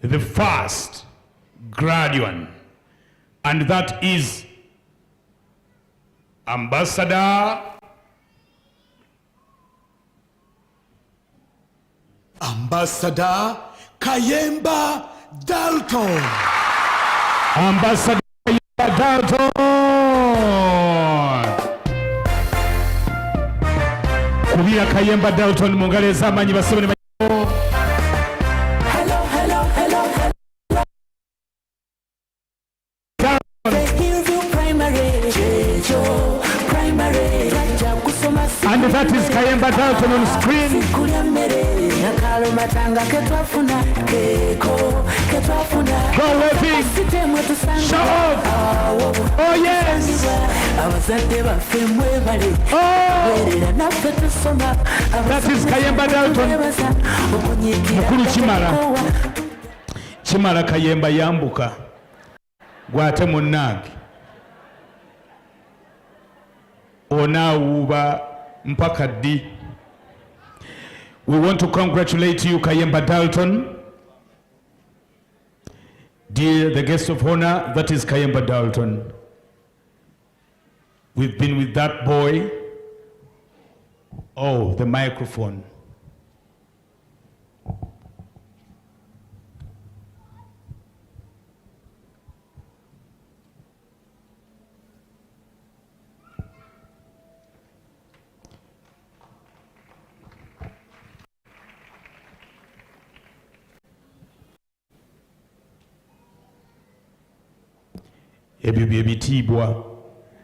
the first graduate, and that is Ambassador Kayemba Dalton. Ambassador Kayemba Dalton. Kubira Kayemba Dalton mungale zamanyi basebene. And that is Kayemba Dalton on screen. Go Levi. Show off. Oh yes. Oh. That is Kayemba Dalton. Mukulu Chimala Kayemba yambuka. Gwate munange. Ona uba mpaka di. We want to congratulate you, Kayemba Dalton. Dear the guest of honor, that is Kayemba Dalton. We've been with that boy. Oh, the microphone. Ebyo byebitibwa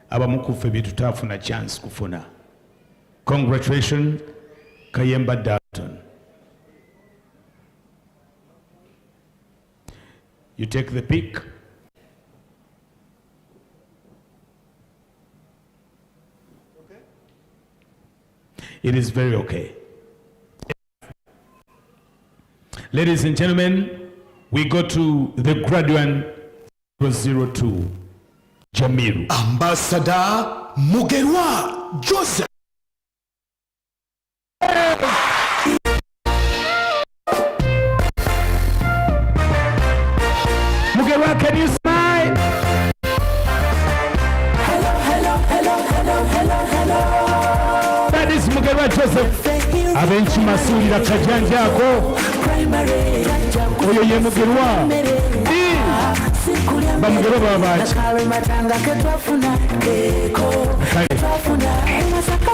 abamukufe bitutafuna chance kufuna. Congratulations, Kayemba Dalton. You take the pic. Okay. It is very okay. Ladies and gentlemen, we go to the graduate 02. Jamiru. Ambassador Mugerwa Joseph. Mugerwa, can you smile? Hello, hello, hello, hello, hello, hello. That is Mugerwa Joseph. Abenchi masulira kajanja ako. Oyo ye Mugerwa. Bamugero babachi.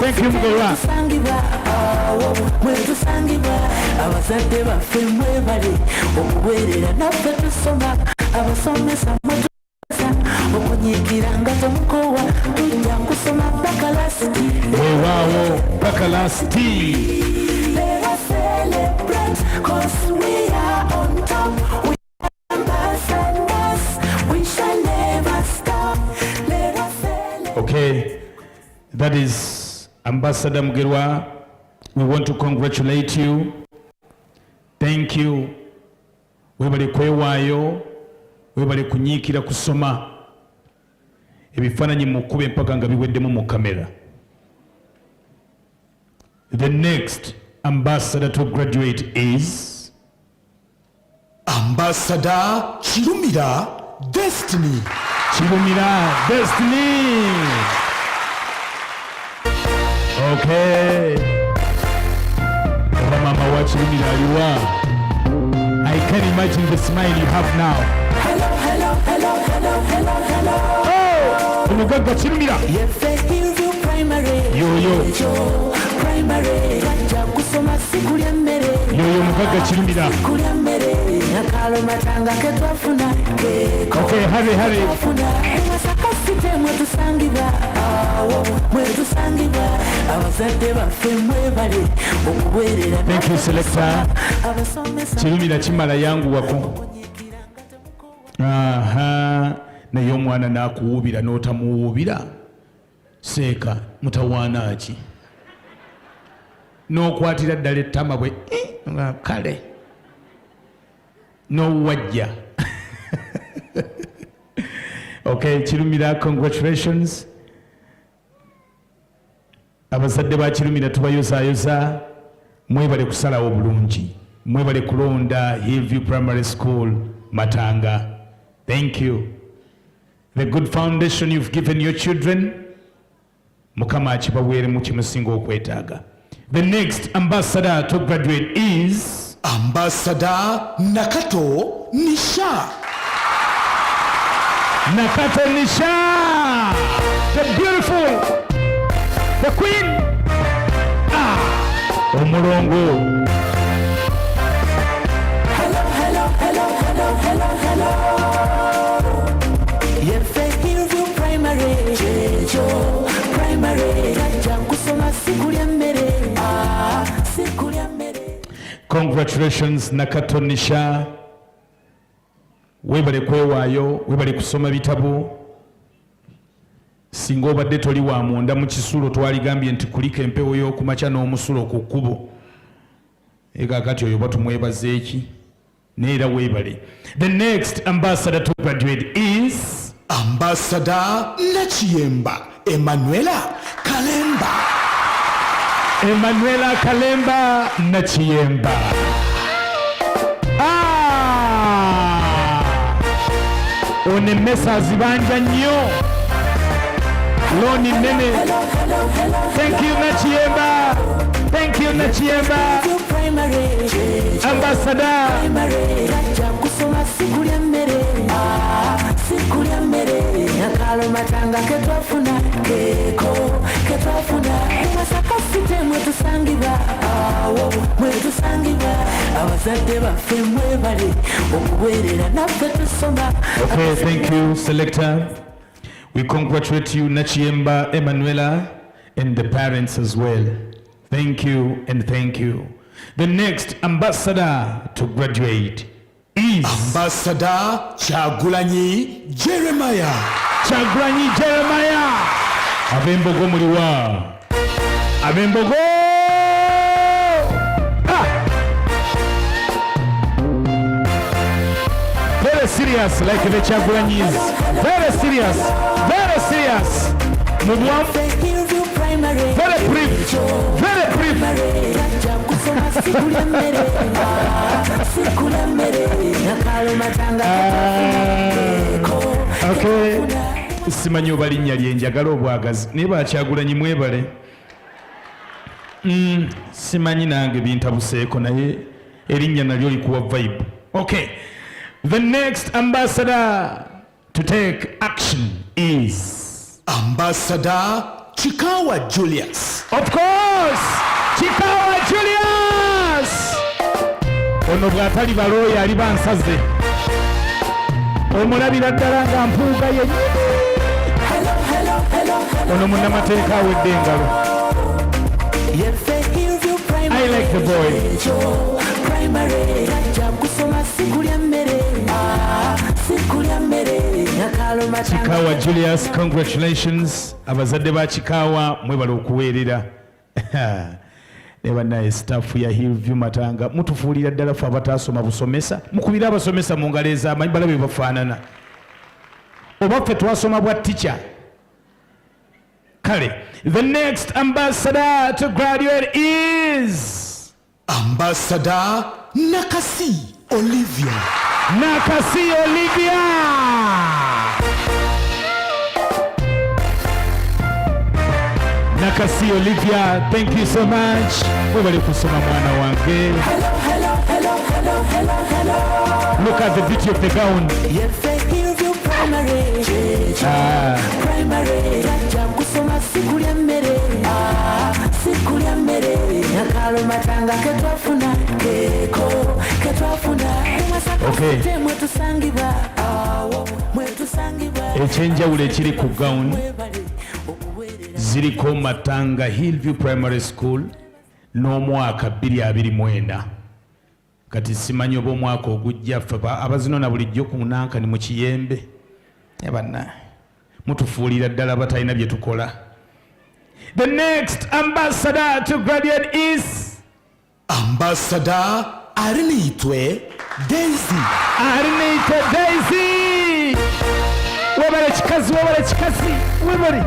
Thank you, Mugerwa. Wow, Bakalasti. Let us celebrate, 'cause we are on top. We are ambassadors. We shall never stop. Let us celebrate. Okay, that is Ambassador Mugerwa. We want to congratulate you. Thank you. Webale kwewayo, webale kunyikira kusoma. Ebifananyi mukube mpaka nga biweddemu mu kamera. The next ambassador to graduate is Ambassador Chirumira Destiny. Chirumira Destiny. Okay. Mama wa Chirumira aliwa. I can imagine the smile you have now. Hello, hello, hello, hello, hello, hello. Oh, Umugaga Chirumira. Hill View Primary. Yo. Primary. Kusoma siku ya mbere. Yo Umugaga Chirumira. Okay, hurry. Thank you, selector. Chirumira chimala yangu wako. Aha. Naye omwana nakuwubira n'otamuwubira. Seeka mutawaana ki. N'okwatira ddala ettama bwe kale. N'owajja. Okay, Chirumira, congratulations. Abazadde ba Chirumira tubayozaayoza. Mwebale kusalawo bulungi. mwebale kulonda Hill View Primary School Matanga. Thank you. The good foundation you've given your children, Mukama achibaweere mu kimusinga okwetaaga. The next ambassador to graduate is Ambassador Nakato Nisha. Nakato Nisha, the beautiful, the queen. Omulongo. Hello, hello, hello, hello, hello, hello. Yefe Hill View Primary, Jejo Primary. Kajja kusoma sikulya mmere, sikulya mmere. Congratulations Nakato Nisha. Webale kwewaayo, webale kusoma bitabo. Singa obadde toli wa munda mu kisulo twaligambye nti kulika empewo y'okumakya n'omusulo ku kkubo. Kakati oyo batumwebaza eki? Neera weebale. The next ambassador to graduate is Ambassador Nachiyemba Emanuela Kalemba. Emanuela Kalemba Nachiyemba. One mesa zibanja nnyo. Loni nene. Thank you Nachiyemba. Thank you Nachiyemba. Ambassador. Kajja kusoma sikulya mmere, sikulya mmere. Nyakalo matanga ketwafuna, ketwafuna. Masaka site mwetusangibwa, mwetusangibwa. Abazadde baffe mwebale okuweerera naffe tusoma. Okay, thank you, Selector. We congratulate you, Nachiyemba Emanuela, and the parents as well. Thank you and thank you. The next ambassador to graduate is Ambassador Chagulanyi Jeremiah. Chagulanyi Jeremiah. Abembogo muliwa. Abembogo. Very serious, like the Chagulanyis. Very serious. Very serious. Mubwam. Very brief. Very brief. Okay. Simanyi oba linnya lye njagala obwagazi naye Bakyagulanyi mwebale. Simanyi nange bintabuseeko naye erinnya nalyo likuwa vibe. Okay. The next ambassador to take action is Ambassador Chikawa Julius. of course Chikawa Julius. Ono bw'atali balooya ali bansaze. Omulabira ddala nga mpuuga yennyini. Ono munnamateeka awedde engalo. I like the boy. Chikawa Julius, congratulations. Abazadde ba Chikawa mwebale okuweerera. Ne bannaye staff ya Hill View Matanga mutufuulira ddala ffe abataasoma busomesa mukubira abasomesa mu ngalo ez'amanyi balabe bafaanana. Oba ffe twasoma bwa teacher. Kale, the next ambassador to graduate is Ambassador Nakasi Olivia. Nakasi Olivia. Nakasi Olivia, thank you so much. Webale kusoma mwana wange. Look at the beauty of the gown. Okay. Ekyenjawulo ekiri ku gown ziriko Matanga Hill View Primary School n'omwaka 2024. Kati simanyi oba omwaka ogujja ffe abazinona bulijjo ku Nankani mu Kiyembe. Banna mutufuulira ddala batalina bye tukola. The next ambassador to graduate is Ambassador Ariniitwe Daisy. Ariniitwe Daisy. Webale kikazi, webale kikazi, webale.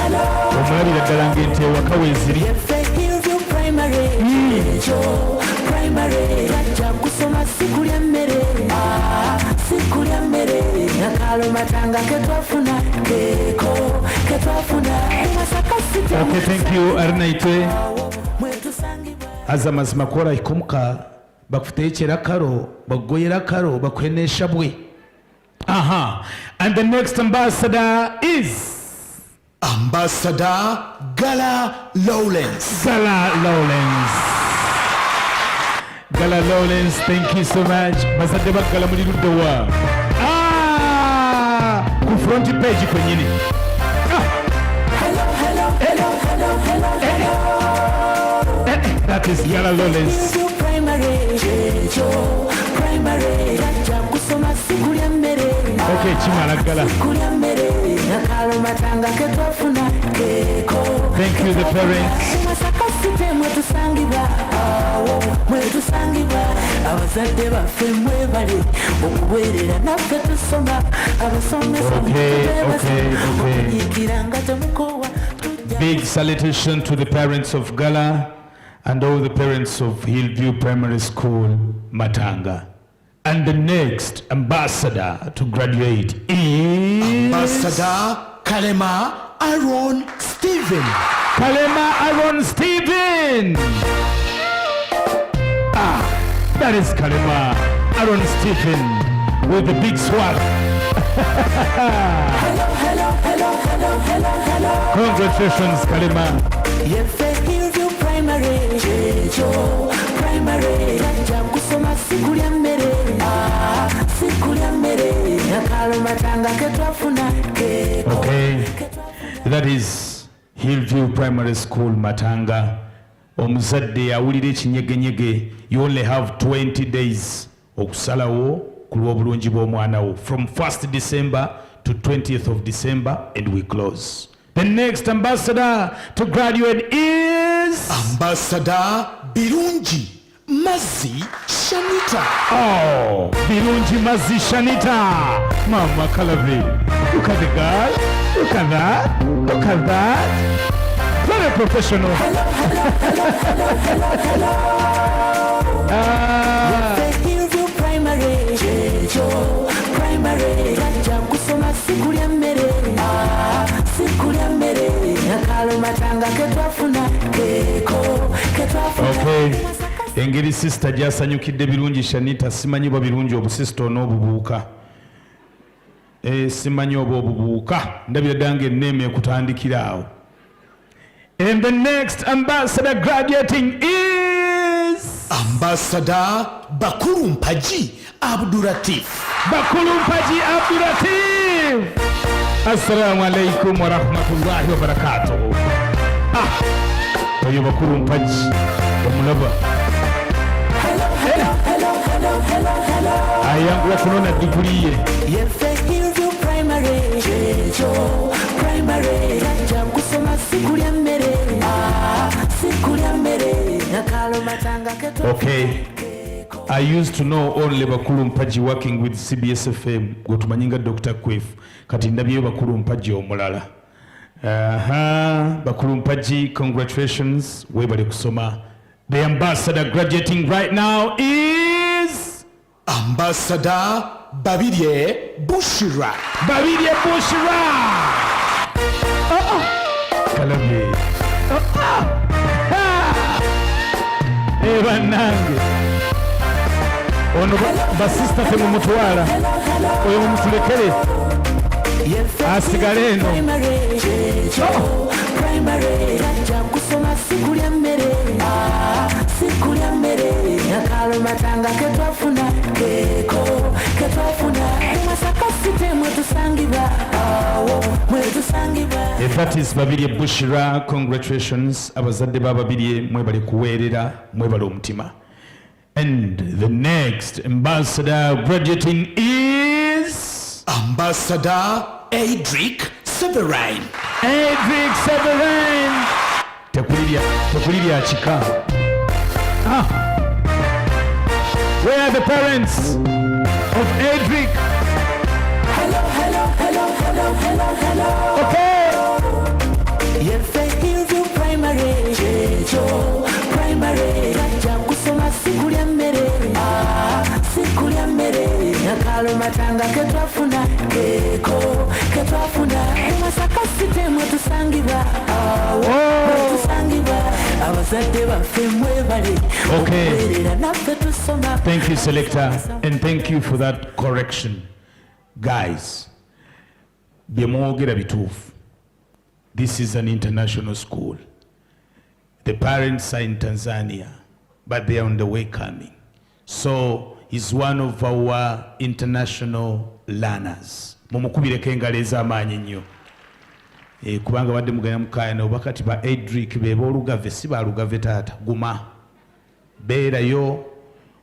omulabira ddala ng'ente ewaka weeziri. Hill View Primary, primary, tajja kusoma sikulya mmere, sikulya mmere, nakalo matanga ketwafuna, ketwafuna, Masaka City. Okay, thank you, Arnaitwe. Mwetusangibwa. Aza mazima kola ikomuka bakuteekera karo bakugoyera karo bakwenesha bwe. And the next ambassador is Ambassador Gala Lawrence. Gala Lawrence. Gala Lawrence, thank you so much. Bazadde bagala muli ludde wa. Ku front page kwenyini. That is Gala Lawrence. Okay, chimala Gala. Thank you, the parents. Okay. Big salutation to the parents of Gala and all the parents of Hill View Primary School, Matanga. And the next ambassador to graduate is Ambassador Kalema Aaron Stephen. Kalema Aaron Stephen. That is Kalema Aaron Stephen with the big swag. Congratulations, Kalema. Hill View Primary, primary, tajja kusoma sikulya mmere, sikulya mmere, nakalo matanga ketwafuna, Okay, that is Hill View Primary School, Matanga. Omuzadde awulira ekinyegenyege, you only have 20 days okusalawo ku lw'obulungi bw'omwana wo from 1st December to 20th of December, and we close. The next ambassador to graduate is Ambassador Birungi Mazi Shanita. Oh, Birungi Mazi Shanita. Mama Kalavi. Look at the girl. Look at that. Look at that. Very professional. Hill View Primary, primary, tajja kusoma sikulya mmere, sikulya mmere, nakalo matanga ketwafuna, ketwafuna. Okay. Engeri sister gyasanyukidde birungi Shanita, simanyi bwa birungi obusista n'obubuuka. Simanyi oba obubuuka. Ndabira dange enneeme ekutandikira awo. And the next ambassador graduating is Ambassador Bakuru Mpaji Abdulatif. Bakulu Mpaji Abdulatif. Assalamu alaikum wa rahmatullahi wa barakatuh. Oyo Bakulu Mpaji omulaba. Ayangula kunona diguli ye. Hill View Primary, primary, tajja kusoma sikulya mmere, sikulya mmere, nakalo matanga ketwafuna. Okay. I used to know only Bakulu Mpaji working with CBS FM. Gotumanyinga Dr. Kwef. Kati ndabyeyo Bakulu Mpaji omulala. Bakulu Mpaji, congratulations. Webale kusoma. The ambassador graduating right now is Ambassador Babirye Bushira. Babirye Bushra. Kalabe. Banange. Ono basista fe mumutwala. Oyo mumutulekere. Asigale eno. Primary, tajja kusoma sikulya mmere, sikulya mmere, nakalo matanga ketwafuna, ketwafuna. Masaka City mwetusangibwa, mwetusangibwa. That is Babirye Bushra. Congratulations. Abazadde ba Babirye mwebale kuweerera, mwebale omutima. And the next ambassador graduating is Ambassador Edric Severine. Edric Severine. Tekulirya chika. Where are the parents of Edric? Hello. Okay. Yeffe Hill View Primary Checho Primary Rajja kusoma sikulya mmere sikulya mmere Nyakalo matanga ketwafuna keko ketwafuna Masaka site mwetusangibwa mwetusangibwa abazadde baffe mwebale okubeerera naffe tusoma. Thank you, Selector, and thank you for that correction. Guys, byemwogera bituufu. This is an international school. The parents are in Tanzania, but they are on the way coming. So he's one of our international learners. Mumukubireko engalo ez'amaanyi nnyo. Kubanga badde mugenda mukaaya n'obakati ba Edric be boolugave si baalugave taata guma. Beerayo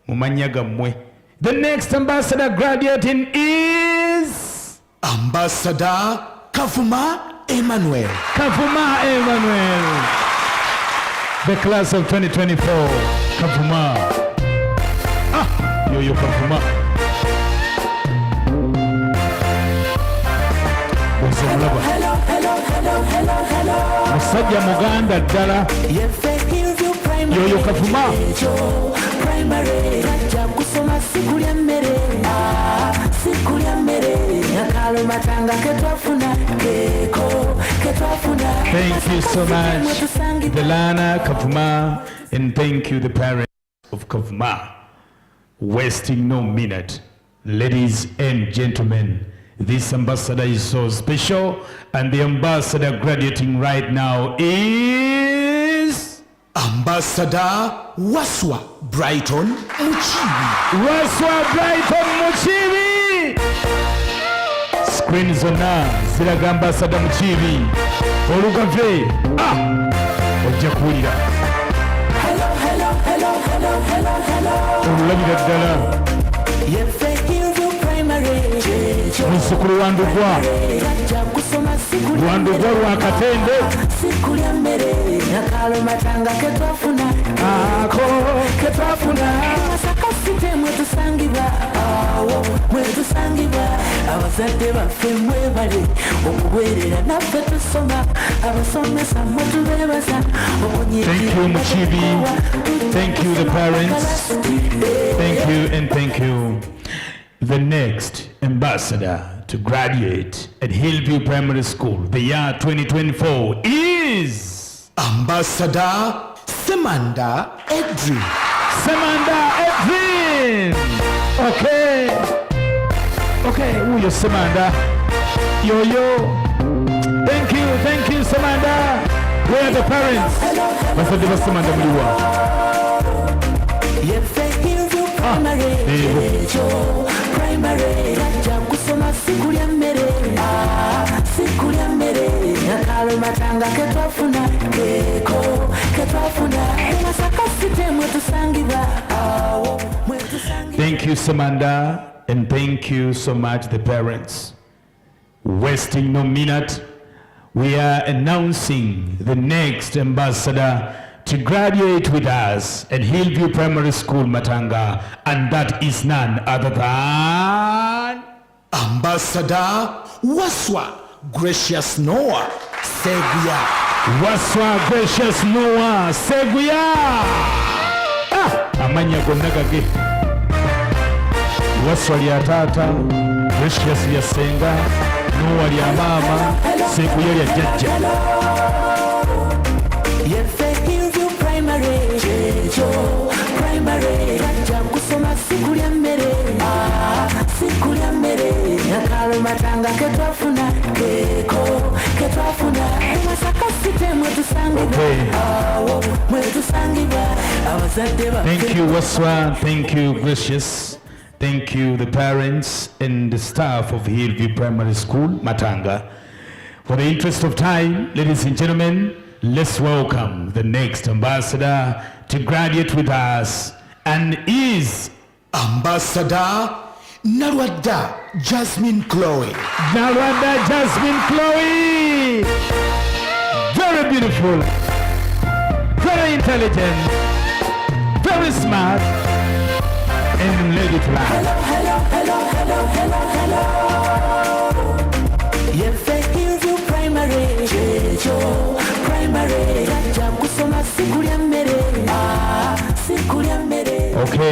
mu mannya gammwe. The next ambassador graduating is Ambassador Kavuma Emmanuel. Kavuma Emmanuel. The class of 2024. Kavuma. Yo Kavuma. Hello. Musajja muganda ddala. Yo Kavuma. Primary rajja kusoma sikulya mmere sikulya mmere Nyakalo matanga ketwafuna keko ketwafuna. Thank you so much, Delana Kavuma, and thank you the parents of Kavuma. Wasting no minute, ladies and gentlemen, this ambassador is so special, and the ambassador graduating right now is Ambassador Waswa Brighton Muchibi. Waswa Brighton Muchibi. Screen zonna ziraga ambassador Muchibi. Olugave ojja kuwulira. Olulabira ddala. Muzzukulu wa Ndugwa. Lwandugwa lwa Katende. Sikulya mmere Nyakalo matanga ketwafuna ako ketwafuna. Masaka site mwetusangibwa mwetusangibwa abazadde baffe mwebale okuweerera naffe tusoma abasomesa mwetubeebaza. Thank you Muchibi. Thank you the parents. Thank you and thank you. The next ambassador to graduate at Hill View Primary School, the year 2024, is Ambassador Semanda Edrin. Semanda Edrin. Okay. Who is Semanda? Yo. Thank you, Semanda. Where are the parents? Ambassador Semanda Mliwa. Primary rajja kusoma sikulya mmere sikulya mmere Nyakalo matanga ketwafuna keko ketwafuna. Masaka site mwetusangibwa mwetusangibwa. Thank you Samanda, and thank you so much the parents. Wasting no minute, we are announcing the next ambassador to graduate with us at Hill View Primary School, Matanga, and that is none other than Ambassador Waswa Gracious Noah Seguya. Waswa Gracious Noah Seguya. Amanya gonna gage. Waswa lya tata, Gracious lya senga, Noah lya mama, Seguya lya jajja. Primary rajja kusoma sikulya mmere sikulya mmere Nyakalo matanga ketwafuna keko ketwafuna. Masaka site mwetusangibwa abazadde baffe. Thank you Waswa, thank you Gracious, thank you the parents and the staff of Hill View Primary School, Matanga. For the interest of time, ladies and gentlemen, let's welcome the next ambassador to graduate with us, and is Ambassador Nalwada Jasmine Chloe. Nalwada Jasmine Chloe. Very beautiful, very intelligent, very smart, and lady to life. Hello. Hill View Primary Checho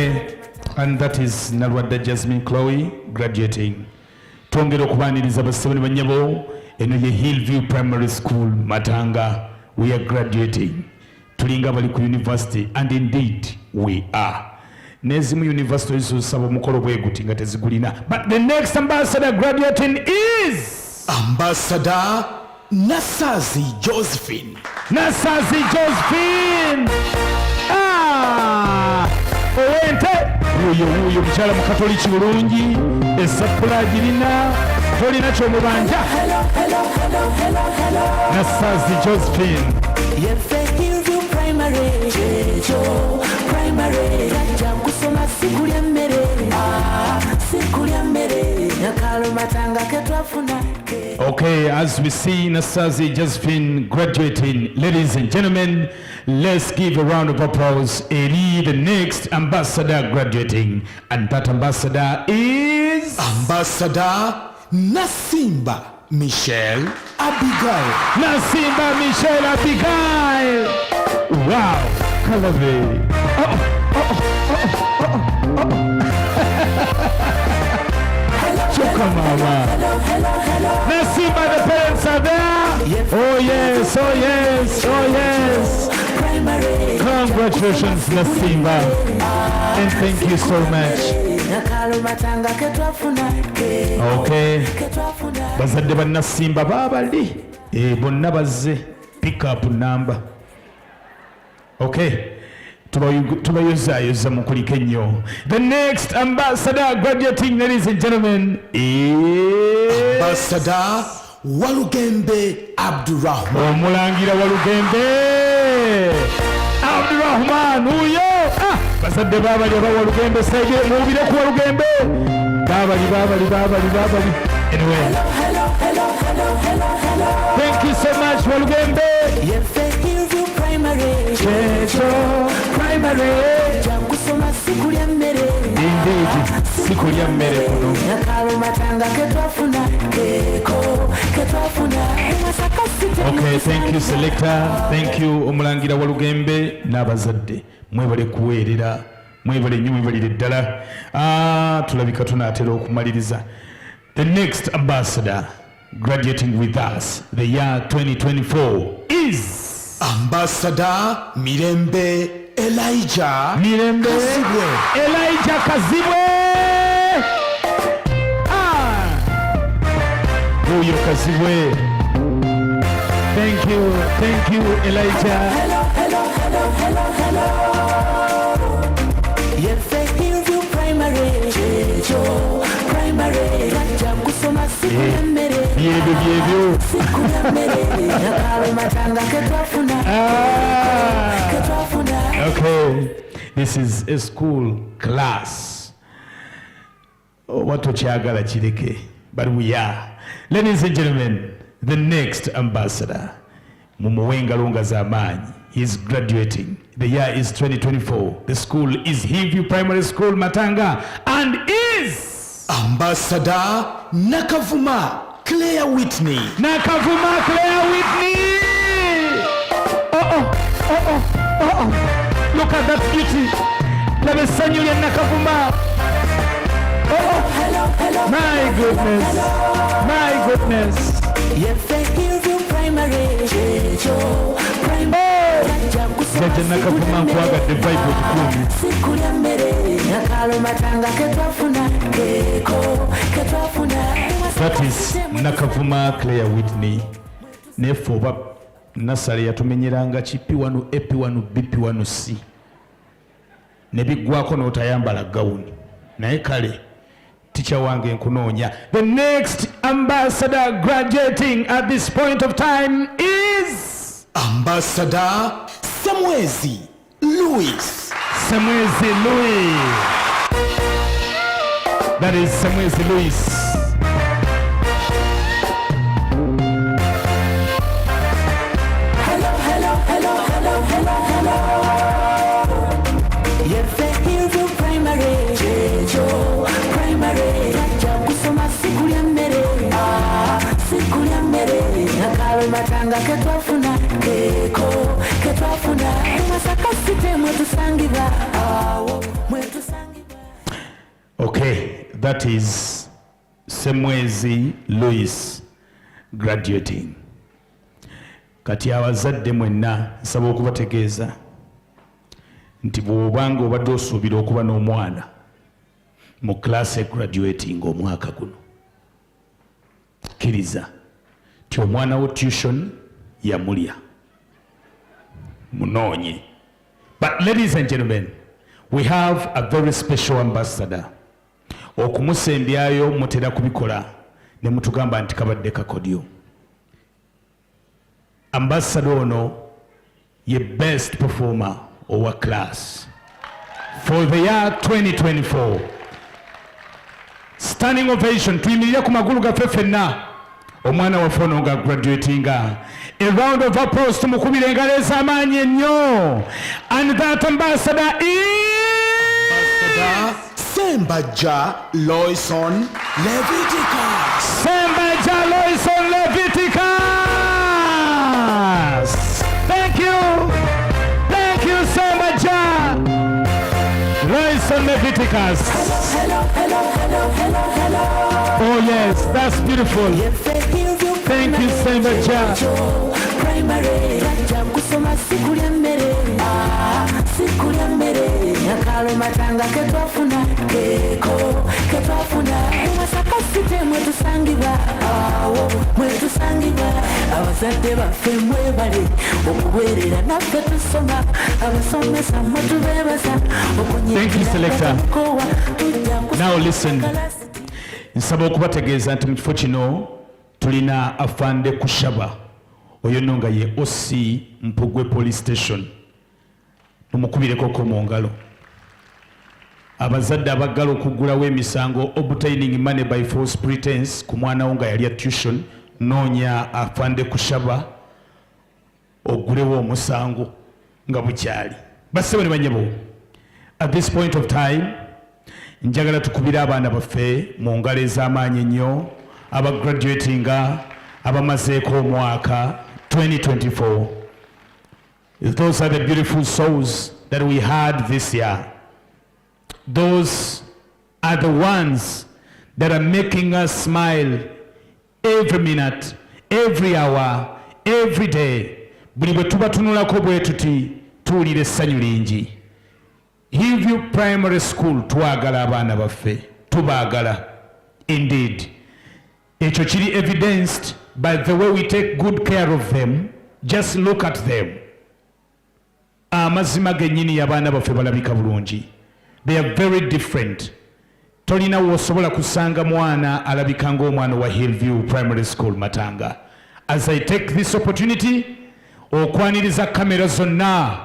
Okay, and that is Nalwadda Jasmine Chloe graduating. Twongera okubaniriza basabani banyabo eno ye Hill View Primary School Matanga. We are graduating. Tulinga bali ku university, and indeed we are. Nezimu university zisaba mukolo bweguti nga tezigulina. But the next ambassador graduating is Ambassador Nasazi Josephine. Nasazi Josephine. Owente uyo mukyala mukatoliki bulungi esapula girina tolina kyomubanja. Nasazi Josephine. Hill View Primary ajja kusoma sikulya mmere sikulya mmere nakalo matanga ketwafuna. Okay, as we see Nasazi Josephine graduating, ladies and gentlemen, let's give a round of applause. Eri, the next ambassador graduating, and that ambassador is Ambassador Nasimba Michelle Abigail. Nasimba Michelle Abigail. Wow, Kalave. Chokamama. Nasimba, the parents are there. Oh yes, oh yes, oh yes. Congratulations, Nasimba, and thank you so much. Okay, bazadde ba Nasimba babali bonna bazze pick up number. Okay, tubayozaayoza mukulika ennyo. The next ambassador graduating, ladies and gentlemen, is Ambassador Walugembe Abdurrahman. Omulangira Walugembe Abdurrahman uyo. Bazadde babali aba Walugembe sege mubire ku Walugembe. Babali. Anyway. Thank you so much, Walugembe. Hill View Primary kusoma sikulya mmere. Indeed, sikulya mmere kuno. Nakalo matanga ketwafuna Okay, thank you selector. Thank you Omulangira Walugembe n'abazadde. Mwebale kuweerera. Mwebale nnyo mwebalire ddala. Tulabika tunaatera okumaliriza. The next ambassador graduating with us the year 2024 is Ambassador Mirembe Elijah Kazibwe. Elijah Kazibwe. Uyo Kazibwe. Thank you Elijah. Hill View Primary ajja kusoma sikulya mmere sikulya mmere nakalo matanga ketwafuna. Okay, this is a school class. Watu kyagala kireke, but we are. Ladies and gentlemen, the next ambassador, mumuwengalonga z'amaanyi, he's graduating. The year is 2024. The school is Hill View Primary School Matanga, and is Ambassador Nakavuma Claire Whitney. Nakavuma Claire Whitney. Look at that beauty. Love Sanyuli Nakavuma. My goodness. Hill View Primary Jaja Nakavuma nkwagadde Bible tukumi. sikulya mmere nakalo matanga ketwafuna. That is Nakavuma Claire Whitney. Neffe oba nasale yatumenyeranga kipi1 epi1 bipi1 C ne biggwako n'otayambala gawuni naye kale ticha wange nkunoonya. The next ambassador graduating at this point of time is Ambassador Samwezi Louis. Samwezi Louis. That is Samwezi Louis. Hill View Primary ajja kusoma sikulya mmere nakalo matanga ketwafuna. Masaka City Okay, that is Semwezi Louis graduating. Kati abazadde mwenna nsaba okubategeeza nti bw'obanga obadde osuubira okuba n'omwana mu class graduating omwaka guno, kkiriza ti omwana wo tuition yamulya munoonye. But ladies and gentlemen, we have a very special ambassador. Okumusembyayo mutera kubikola ne mutugamba nti kabadde kakodyo. Ambassador ono ye best performer of our class for the year 2024. Standing ovation, tuyimirire ku magulu gaffe ffenna omwana waffe ono nga graduatinga. A round of applause tumukubire engalo ez'amaanyi ennyo. And that ambassador is Sembajja Loison Leviticus. Sembajja Loison Leviticus. Thank you. Thank you, Sembajja Loison Leviticus. Oh yes, that's beautiful. Thank you, Sembajja. Thank you, Selector. Now listen. Nsaba okubategeeza nti mu kifo kino tulina afande kushaba oyo nno nga ye OC Mpugwe Police Station. Tumukubireko mu ngalo. Abazadde abaggala okuggulawo emisango obtaining money by false pretense ku mwana wo nga yali ya tuition, noonya afande kushaba oggulewo omusango nga bukyali. Bassebo ne bannyabo, at this point of time njagala tukubira abaana baffe mu ngalo ez'amaanyi ennyo abagraduatinga abamazeeko omwaka 2024. Those are the beautiful souls that we had this year. Those are the ones that are making us smile every minute, every hour, every day. Buli bwe tubatunulako bwe tuti tuwulira essanyu lingi. Hill View Primary School twagala abaana baffe, tubaagala. Indeed. Ekyo kiri evidenced by the way we take good care of them. Just look at them. Amazima gennyini abaana baffe balabika bulungi. They are very different. Tolina w'osobola kusanga mwana alabika ng'omwana wa Hill View Primary School Matanga. As I take this opportunity, okwaniriza kamera zonna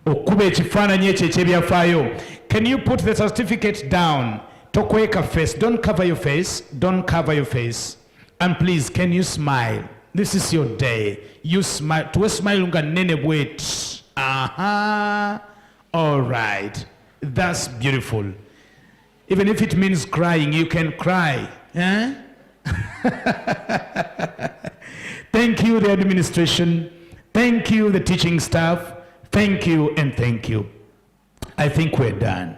okuba ekifaananyi ekyo eky'ebyafaayo. Can you put the certificate down? Tokweka face. Don't cover your face. Don't cover your face. And please, can you smile? This is your day. You smile. Tuwe smile nga nene bwet. Aha. All right. That's beautiful. Even if it means crying, you can cry. Eh? Thank you, the administration. Thank you, the teaching staff. Thank you and thank you. I think we're done.